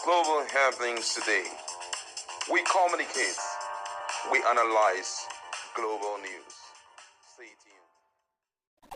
global happenings today. We communicate, we analyze global news. Stay tuned.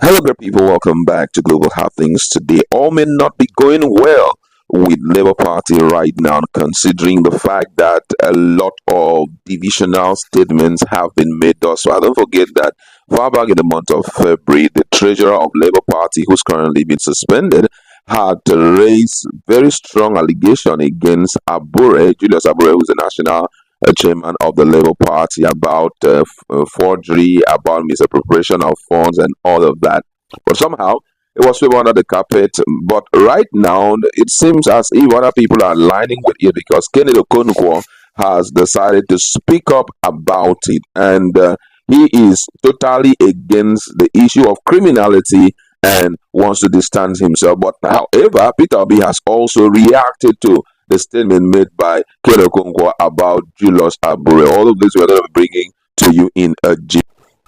Hello, great people. Welcome back to Global Happenings today. All may not be going well with Labour Party right now, considering the fact that a lot of divisional statements have been made thus far. Don't forget that far back in the month of February, the treasurer of Labour Party, who's currently been suspended, had raised very strong allegation against Abure, Julius Abure, who's the national chairman of the Labour Party, about forgery, about misappropriation of funds and all of that. But somehow it was swept under the carpet. But right now it seems as if other people are lining with it, because Kenneth Okonkwo has decided to speak up about it, and he is totally against the issue of criminality and wants to distance himself. But however, Peter Obi has also reacted to the statement made by Kenneth Okonkwo about Julius Abure. All of this we're going to be bringing to you in a jiff.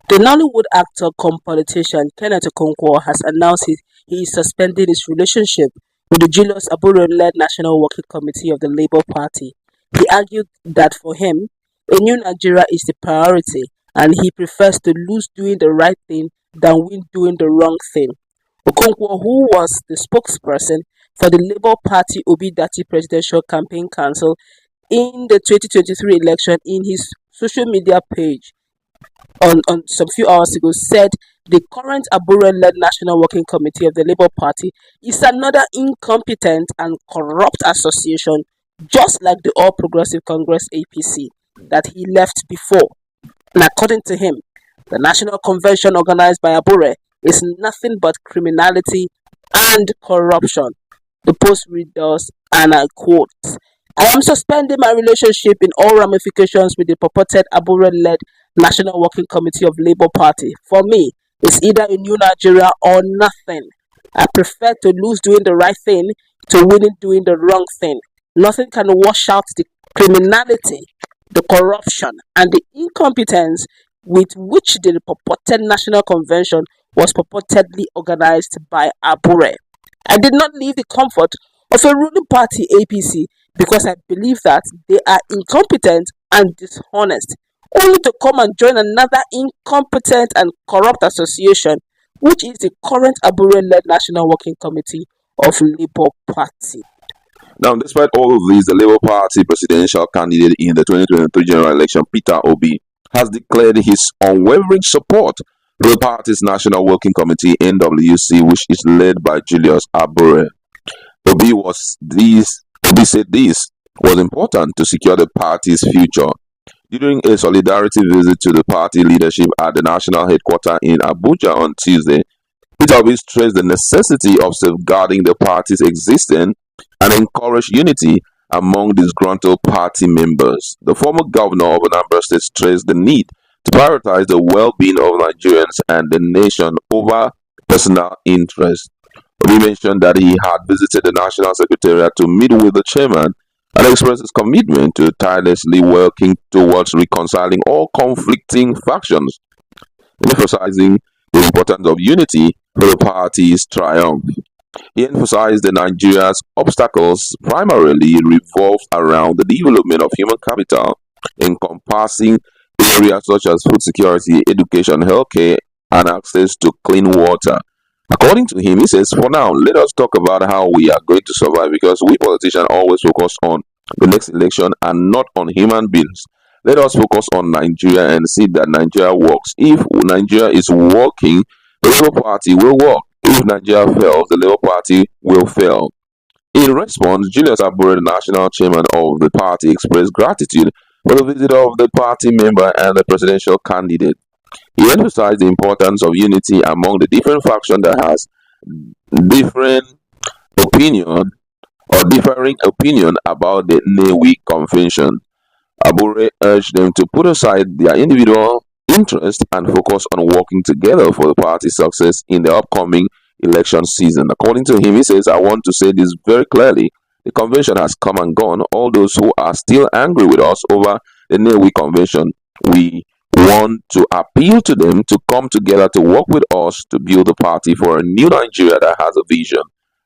The Nollywood actor cum politician Kenneth Okonkwo has announced he is suspending his relationship with the Julius Abure-led National Working Committee of the Labour Party. He argued that for him, a new Nigeria is the priority, and he prefers to lose doing the right thing than win doing the wrong thing. Okonkwo, who was the spokesperson for the Labour Party Obi Presidential Campaign Council in the 2023 election, in his social media page on some few hours ago, said the current Abure-led National Working Committee of the Labour Party is another incompetent and corrupt association, just like the All Progressive Congress APC that he left before. And according to him, the national convention organized by Abure is nothing but criminality and corruption. The post reads, and I quote, "I am suspending my relationship in all ramifications with the purported Abure-led National Working Committee of Labour Party. For me, it's either a new Nigeria or nothing. I prefer to lose doing the right thing to winning doing the wrong thing. Nothing can wash out the criminality, the corruption, and the incompetence with which the purported National Convention was purportedly organized by Abure. I did not leave the comfort of a ruling party, APC, because I believe that they are incompetent and dishonest, only to come and join another incompetent and corrupt association, which is the current Abure-led National Working Committee of Labour Party." Now, despite all of this, the Labour Party presidential candidate in the 2023 general election, Peter Obi, has declared his unwavering support for the party's National Working Committee, NWC, which is led by Julius Abure. Obi said this was important to secure the party's future. During a solidarity visit to the party leadership at the national headquarters in Abuja on Tuesday, Peter Obi stressed the necessity of safeguarding the party's existence and encourage unity among disgruntled party members. The former governor of Anambra State stressed the need to prioritize the well-being of Nigerians and the nation over personal interests. Obi mentioned that he had visited the National Secretariat to meet with the chairman and expressed his commitment to tirelessly working towards reconciling all conflicting factions, emphasizing the importance of unity for the party's triumph. He emphasized that Nigeria's obstacles primarily revolve around the development of human capital, encompassing areas such as food security, education, healthcare, and access to clean water. According to him, he says, "For now, let us talk about how we are going to survive, because we politicians always focus on the next election and not on human beings. Let us focus on Nigeria and see that Nigeria works. If Nigeria is working, the Labour Party will work. If Nigeria fails, the Labour Party will fail." In response, Julius Abure, the national chairman of the party, expressed gratitude for the visit of the party member and the presidential candidate. He emphasized the importance of unity among the different factions that has different opinion or differing opinion about the Newi Convention. Abure urged them to put aside their individual interest and focus on working together for the party's success in the upcoming election season. According to him, he says, "I want to say this very clearly. The convention has come and gone. All those who are still angry with us over the Newi Convention, we want to appeal to them to come together to work with us to build a party for a new Nigeria that has a vision.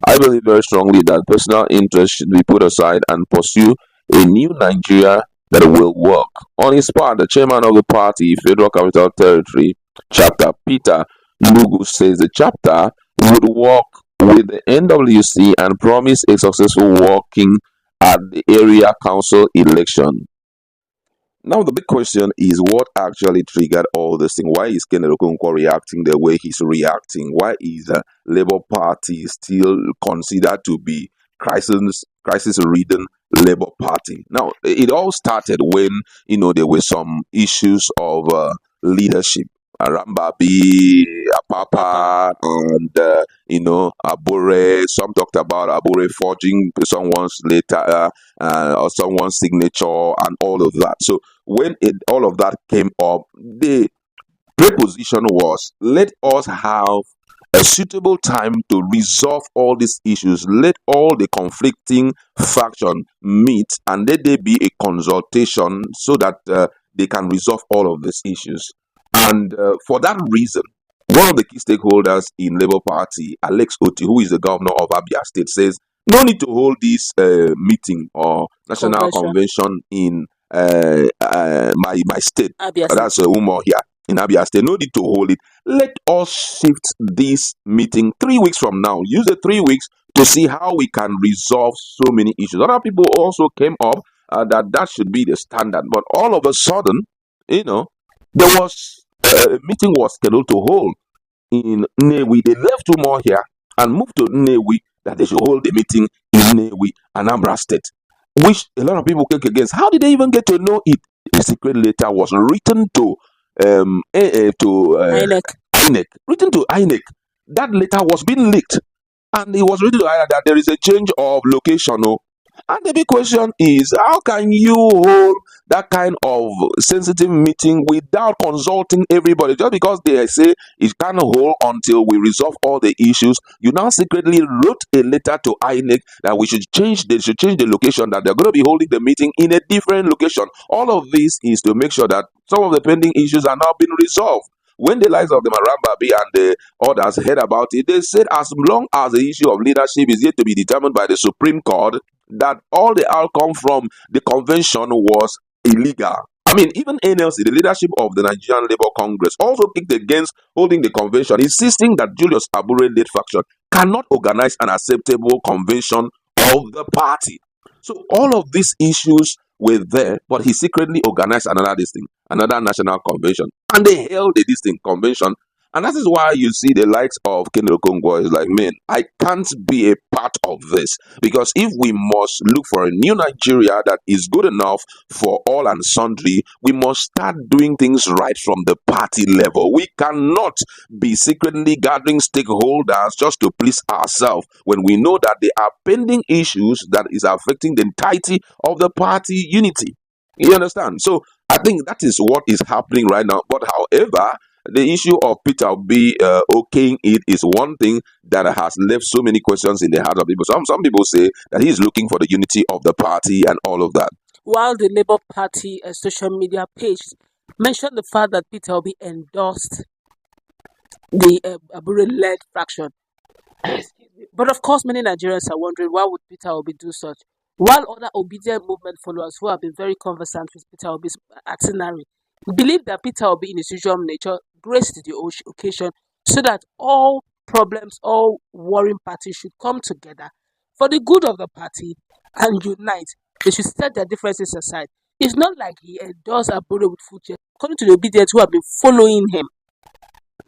I believe very strongly that personal interest should be put aside and pursue a new Nigeria that will work. On his part, the chairman of the party, Federal Capital Territory chapter, Peter Lugu, says the chapter would work with the NWC and promise a successful working at the area council election. Now, the big question is what actually triggered all this thing? Why is Kenneth Okonkwo reacting the way he's reacting? Why is the Labour Party still considered to be crisis-ridden Labour Party? Now, it all started when, there were some issues of leadership. Arambabi, Apapa, and Abure. Some talked about Abure forging someone's letter or someone's signature and all of that. So when all of that came up, the preposition was, let us have a suitable time to resolve all these issues. Let all the conflicting factions meet and let there be a consultation so that they can resolve all of these issues. And for that reason, one of the key stakeholders in Labour Party, Alex Oti, who is the governor of Abia State, says no need to hold this meeting or national convention in my state. That's Umo here in Abia State. No need to hold it. Let us shift this meeting 3 weeks from now. Use the 3 weeks to see how we can resolve so many issues. Other people also came up that should be the standard. But all of a sudden, there was a meeting was scheduled to hold in Nnewi. They left 2 more here and moved to Nnewi, that they should hold the meeting in Nnewi, Anambra State, which a lot of people kick against. How did they even get to know it? The secret letter was written to INEC. Written to INEC. That letter was being leaked, and it was written to INEC that there is a change of location. And the big question is, how can you hold that kind of sensitive meeting without consulting everybody? Just because they say it can't hold until we resolve all the issues, you now secretly wrote a letter to INEC that they should change the location, that they're going to be holding the meeting in a different location. All of this is to make sure that some of the pending issues are now being resolved. When the likes of the Marambabi and the others heard about it, they said as long as the issue of leadership is yet to be determined by the Supreme Court, that all the outcome from the convention was illegal. I mean, even NLC, the leadership of the Nigerian Labour Congress, also kicked against holding the convention, insisting that Julius Abure-led faction cannot organize an acceptable convention of the party. So all of these issues were there, but he secretly organized another national convention, and they held a distinct convention. And that is why you see the likes of Kenneth Okonkwo is like, man, I can't be a part of this. Because if we must look for a new Nigeria that is good enough for all and sundry, we must start doing things right from the party level. We cannot be secretly gathering stakeholders just to please ourselves when we know that there are pending issues that is affecting the entirety of the party unity. You understand? So I think that is what is happening right now. But however, the issue of Peter Obi okaying it is one thing that has left so many questions in the heart of people. Some people say that he is looking for the unity of the party and all of that. While the Labour Party social media page mentioned the fact that Peter Obi endorsed the Abure-led faction. But of course, many Nigerians are wondering, why would Peter Obi do such? While other obedient movement followers who have been very conversant with Peter Obi's itinerary believe that Peter Obi, in his usual nature, graced the occasion so that all problems, all warring parties should come together for the good of the party and unite. They should set their differences aside. It's not like he endorsed Abure with full chest, according to the obedience who have been following him.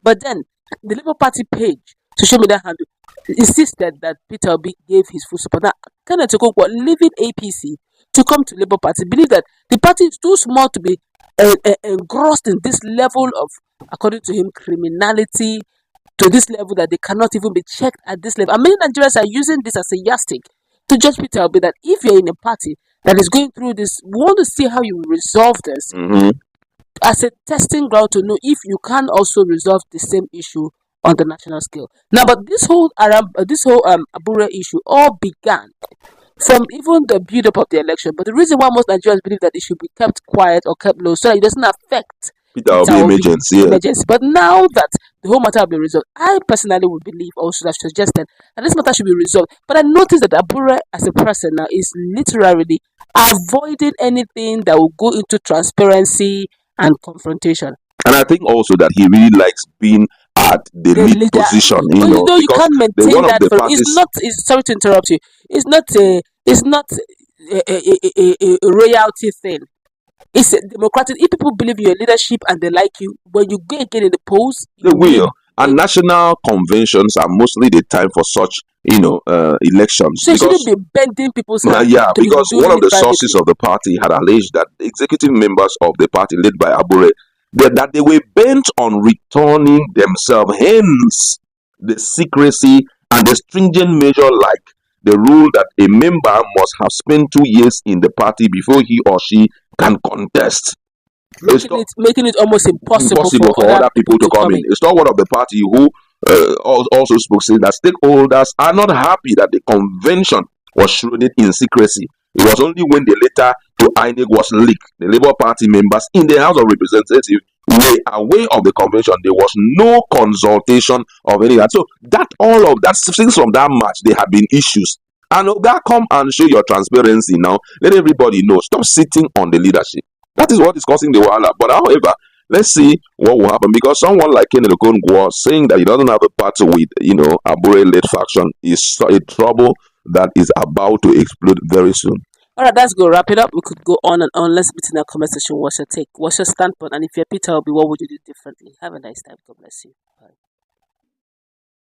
But then, the Labour Party page, social media handle, insisted that Peter Obi gave his full support. Now, Kenneth Okonkwo, leaving APC to come to Labour Party, believe that the party is too small to be engrossed in this level of, according to him, criminality, to this level that they cannot even be checked at this level. And many Nigerians are using this as a yardstick to judge Peter Obi, that if you're in a party that is going through this, we want to see how you resolve this as a testing ground to know if you can also resolve the same issue on the national scale. Now, but this whole Abure issue all began from even the build-up of the election. But the reason why most Nigerians believe that it should be kept quiet or kept low so that it doesn't affect Peter Obi emergency. Yeah. emergency. But now that the whole matter will be resolved, I personally would believe, or should have suggested, that this matter should be resolved. But I noticed that Abure, as a person now, is literally avoiding anything that will go into transparency and confrontation. And I think also that he really likes being at the lead leader position, But you know, you because can't the maintain one of that the for parties. it's not sorry to interrupt you. It's not a royalty thing. It's a democratic. If people believe in your leadership and they like you, when you go again in the polls, They you win. will. And national conventions are mostly the time for such, elections. So you Because shouldn't be bending people's hands yeah, to be because doing one of it the privately. sources of the party had alleged that the executive members of the party led by Abure, that they were bent on returning themselves, hence the secrecy and the stringent measure like the rule that a member must have spent 2 years in the party before he or she can contest. Making it almost impossible for other people to come in. A stalwart of the party who also spoke, saying that stakeholders are not happy that the convention was shrouded in secrecy. It was only when the letter to INEC was leaked, the Labour Party members in the House of Representatives were aware of the convention. There was no consultation of any that. So that all of that, since from that match, there have been issues. And Oga, come and show your transparency now. Let everybody know. Stop sitting on the leadership. That is what is causing the wahala. But however, let's see what will happen, because someone like Kenneth Okonkwo saying that he doesn't have a part with, Abure-led faction is a trouble that is about to explode very soon. All right, let's go wrap it up. We could go on and on. Let's meet in our comment section. What's your take? What's your standpoint? And if you're Peter Obi, what would you do differently? Have a nice time. God bless you. Bye.